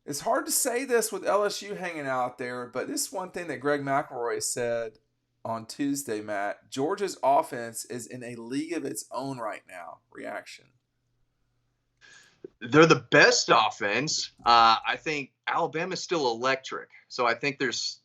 It's hard to say this with LSU hanging out there, but this is one thing that Greg McElroy said on Tuesday, Matt. Georgia's offense is in a league of its own right now. Reaction. They're the best offense. I think Alabama's still electric. So I think there's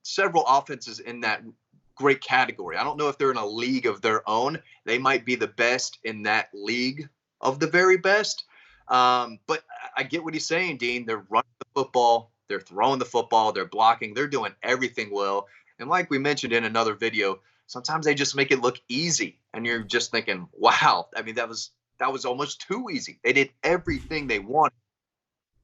several offenses in that great category. I don't know if they're in a league of their own. They might be the best in that league of the very best. But I get what he's saying, Dean. They're running the football, they're throwing the football, they're blocking, they're doing everything well. And like we mentioned in another video, sometimes they just make it look easy, and you're just thinking, "Wow!" I mean, that was almost too easy. They did everything they wanted,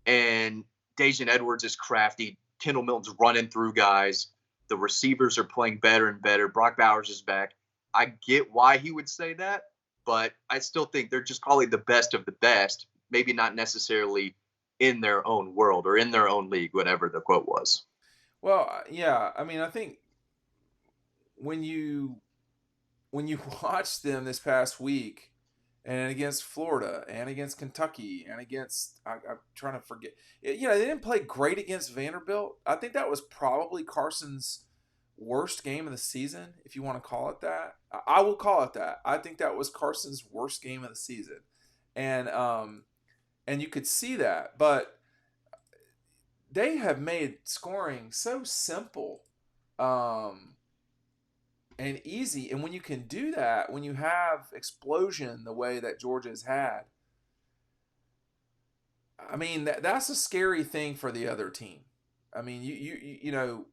and Dejan Edwards is crafty. Kendall Milton's running through guys. The receivers are playing better and better. Brock Bowers is back. I get why he would say that, but I still think they're just probably the best of the best. Maybe not necessarily in their own world or in their own league, whatever the quote was. Well, yeah. I mean, I think when you when you watch them this past week, and against Florida, and against Kentucky, and against I'm trying to forget. You know, they didn't play great against Vanderbilt. I think that was probably Carson's worst game of the season, if you want to call it that. I will call it that. I think that was Carson's worst game of the season, and and you could see that. But they have made scoring so simple. Um, and easy. And when you can do that, when you have explosion the way that Georgia has had, I mean that's a scary thing for the other team. I mean, you know,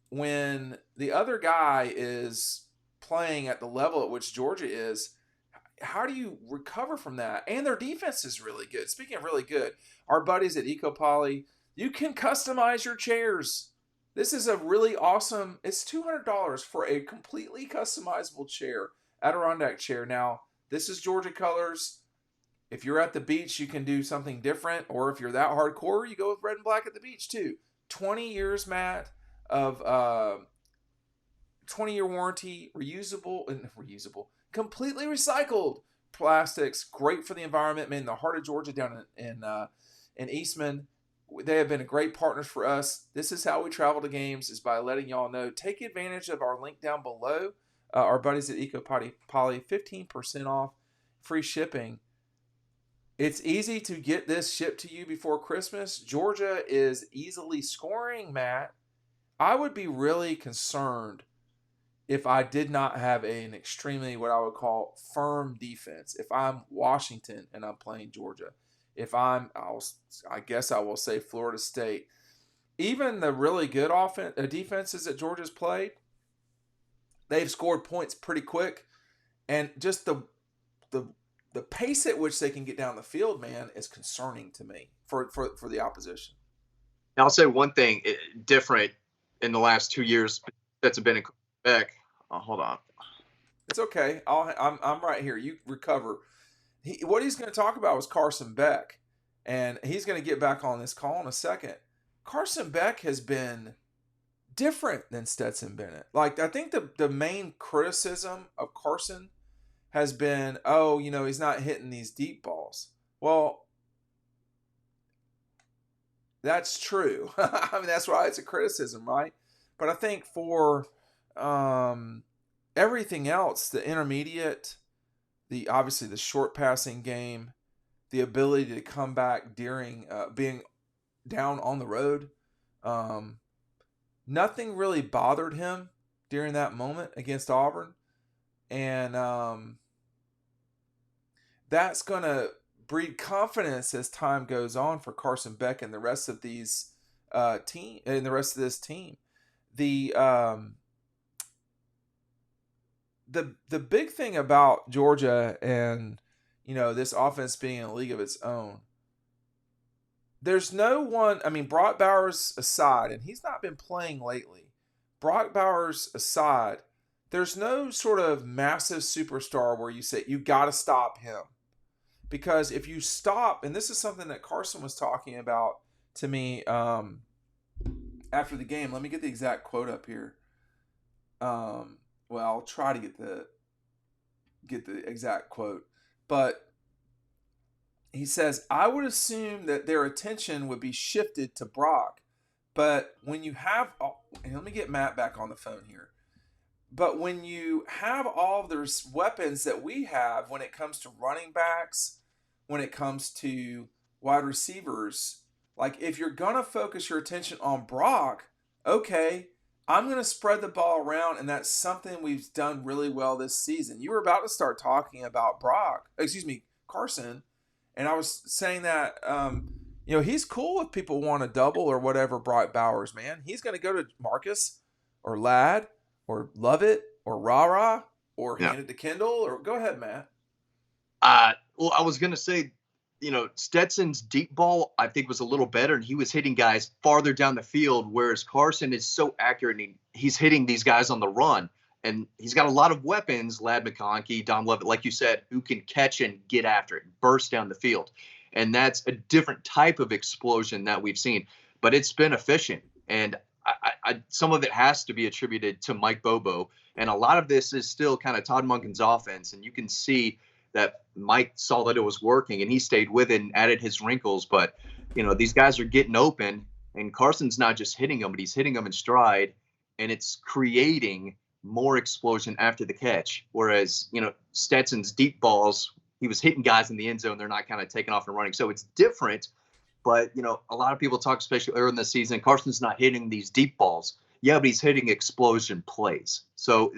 when the other guy is playing at the level at which Georgia is, how do you recover from that? And their defense is really good. Speaking of really good, our buddies at EcoPoly, you can customize your chairs. This is a really awesome. It's $200 for a completely customizable chair, Adirondack chair. Now, this is Georgia colors. If you're at the beach, you can do something different, or if you're that hardcore, you go with red and black at the beach too. 20 years, Matt, of 20-year warranty, reusable, completely recycled plastics, great for the environment. Man, the heart of Georgia down in Eastman, they have been a great partners for us. This is how we travel to games, is by letting y'all know. Take advantage of our link down below. Our buddies at EcoPoly, 15% off, free shipping. It's easy to get this shipped to you before Christmas. Georgia is easily scoring, Matt. I would be really concerned if I did not have an extremely, what I would call, firm defense. If I'm Washington and I'm playing Georgia, if I guess I will say Florida State. Even the really good defenses that Georgia's played, they've scored points pretty quick, and just the the pace at which they can get down the field, man, is concerning to me for the opposition. Now, I'll say one thing different in the last 2 years that's been in Quebec. Oh, hold on. It's okay. I'm right here. You recover. What he's going to talk about was Carson Beck, and he's going to get back on this call in a second. Carson Beck has been different than Stetson Bennett. Like, I think the main criticism of Carson has been, oh, you know, he's not hitting these deep balls. Well, that's true. I mean, that's why it's a criticism, right? But I think for um, everything else, the intermediate, the obviously the short passing game, the ability to come back during being down on the road, um, nothing really bothered him during that moment against Auburn, and that's going to breed confidence as time goes on for Carson Beck and the rest of these team and the rest of this team. The the big thing about Georgia and, you know, this offense being in a league of its own, there's no one. I mean, Brock Bowers aside, and he's not been playing lately. Brock Bowers aside, there's no sort of massive superstar where you say you got to stop him. Because if you stop, and this is something that Carson was talking about to me after the game. Let me get the exact quote up here. Well, I'll try to get the exact quote, but he says, I would assume that their attention would be shifted to Brock. But when you have, and let me get Matt back on the phone here. But when you have all of the weapons that we have when it comes to running backs, when it comes to wide receivers, like if you're going to focus your attention on Brock, okay, I'm going to spread the ball around, and that's something we've done really well this season. You were about to start talking about Carson, and I was saying that, he's cool if people want to double or whatever Brock Bowers, man. He's going to go to Marcus or Ladd or Lovett or Rara or Yeah. hand it to Kendall, or go ahead, Matt. Well, I was going to say, Stetson's deep ball, I think, was a little better, and he was hitting guys farther down the field, whereas Carson is so accurate, and he's hitting these guys on the run. And he's got a lot of weapons, Ladd McConkey, Dom Lovett, like you said, who can catch and get after it, burst down the field. And that's a different type of explosion that we've seen. But it's been efficient. And some of it has to be attributed to Mike Bobo. And a lot of this is still kind of Todd Monken's offense. And you can see that Mike saw that it was working, and he stayed with it and added his wrinkles. But, these guys are getting open, and Carson's not just hitting them, but he's hitting them in stride. And it's creating more explosion after the catch. Whereas, Stetson's deep balls, he was hitting guys in the end zone. They're not kind of taking off and running. So it's different. But, a lot of people talk, especially early in the season, Carson's not hitting these deep balls. Yeah, but he's hitting explosion plays. So,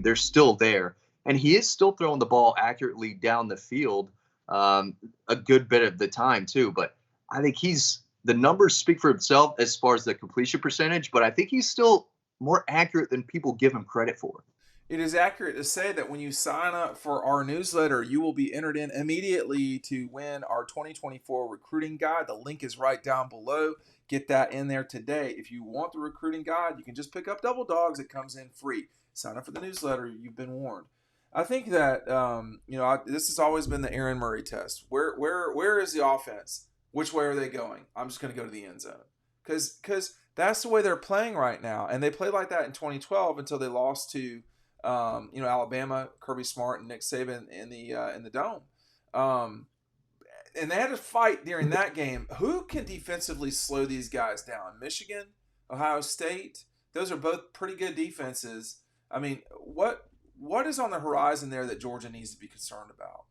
they're still there. And he is still throwing the ball accurately down the field a good bit of the time, too. But I think the numbers speak for himself as far as the completion percentage. But I think he's still more accurate than people give him credit for. It is accurate to say that when you sign up for our newsletter, you will be entered in immediately to win our 2024 recruiting guide. The link is right down below. Get that in there today. If you want the recruiting guide, you can just pick up Double Dogs. It comes in free. Sign up for the newsletter. You've been warned. I think that this has always been the Aaron Murray test. Where is the offense? Which way are they going? I'm just going to go to the end zone because that's the way they're playing right now, and they played like that in 2012 until they lost to Alabama, Kirby Smart, and Nick Saban in the dome. And they had to fight during that game. Who can defensively slow these guys down? Michigan, Ohio State. Those are both pretty good defenses. What is on the horizon there that Georgia needs to be concerned about?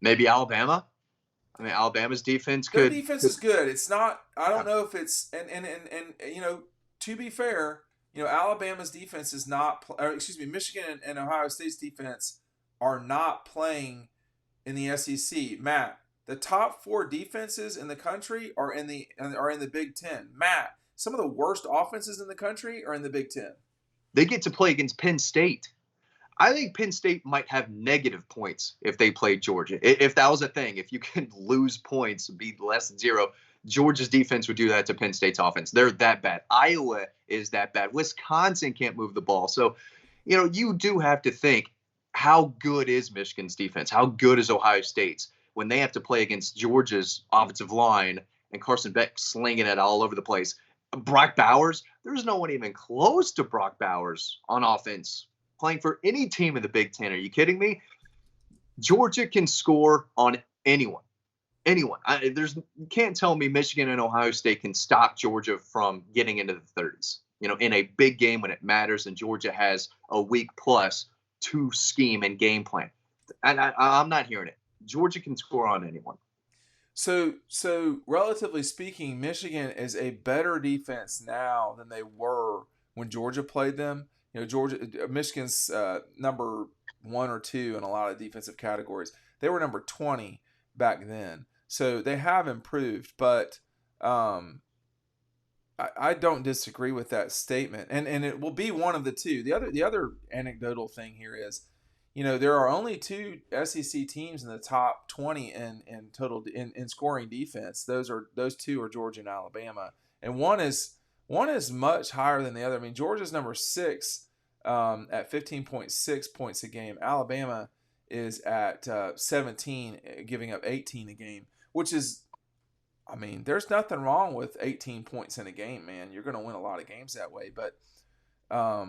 Maybe Alabama. Alabama's defense Their defense is good. It's not. I don't know if it's and to be fair, Alabama's defense is not. Michigan and Ohio State's defense are not playing in the SEC. Matt, the top 4 defenses in the country are in the Big Ten. Matt, some of the worst offenses in the country are in the Big Ten. They get to play against Penn State. I think Penn State might have negative points if they played Georgia. If that was a thing, if you could lose points, be less than 0, Georgia's defense would do that to Penn State's offense. They're that bad. Iowa is that bad. Wisconsin can't move the ball. So, you do have to think, how good is Michigan's defense? How good is Ohio State's when they have to play against Georgia's offensive line and Carson Beck slinging it all over the place? Brock Bowers, there's no one even close to Brock Bowers on offense playing for any team in the Big Ten. Are you kidding me? Georgia can score on anyone. Anyone. You can't tell me Michigan and Ohio State can stop Georgia from getting into the 30s. In a big game when it matters, and Georgia has a week plus to scheme and game plan. And I'm not hearing it. Georgia can score on anyone. So relatively speaking, Michigan is a better defense now than they were when Georgia played them. Michigan's number 1 or 2 in a lot of defensive categories. They were number 20 back then. So they have improved, but I don't disagree with that statement. And it will be one of the two. The other anecdotal thing here is, there are only 2 SEC teams in the top 20 in total in scoring defense. Those 2 are Georgia and Alabama, and one is much higher than the other. Georgia's number 6 at 15.6 points a game. Alabama is at 17, giving up 18 a game, which is, there's nothing wrong with 18 points in a game, man. You're going to win a lot of games that way. But I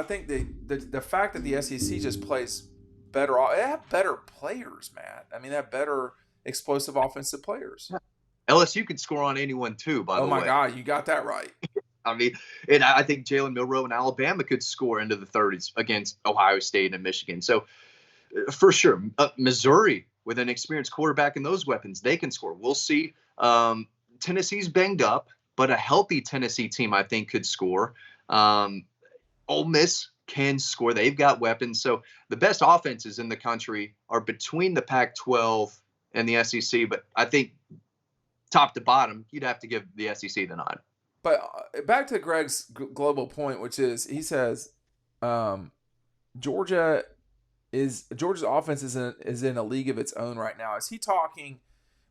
think the fact that the SEC just plays better. They have better players, Matt. I mean, they have better explosive offensive players. LSU can score on anyone too, by Oh the my way. God, you got that right. I mean, and I think Jalen Milroe and Alabama could score into the 30s against Ohio State and Michigan. So for sure, Missouri with an experienced quarterback and those weapons, they can score. We'll see. Tennessee's banged up, but a healthy Tennessee team, I think, could score. Ole Miss can score. They've got weapons. So the best offenses in the country are between the Pac-12 and the SEC. But I think top to bottom, you'd have to give the SEC the nod. But back to Greg's global point, which is he says Georgia's offense is in a league of its own right now. Is he talking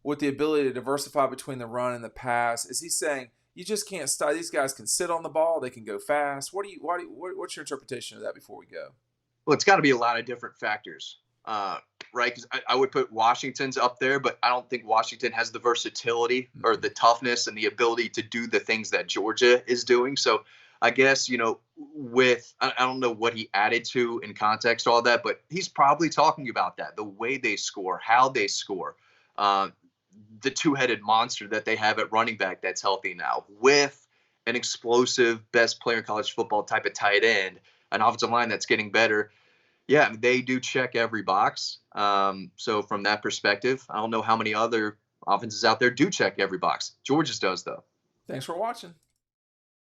with the ability to diversify between the run and the pass? Is he saying you just can't stop? These guys can sit on the ball, they can go fast. What's your interpretation of that before we go? Well, it's got to be a lot of different factors, right? Because I would put Washington's up there, but I don't think Washington has the versatility or the toughness and the ability to do the things that Georgia is doing. So I guess, with I don't know what he added to in context, all that, but he's probably talking about that, the way they score, how they score, the two-headed monster that they have at running back that's healthy now, with an explosive best player in college football type of tight end, an offensive line that's getting better. Yeah, they do check every box. So from that perspective, I don't know how many other offenses out there do check every box. Georgia's does, though. Thanks for watching.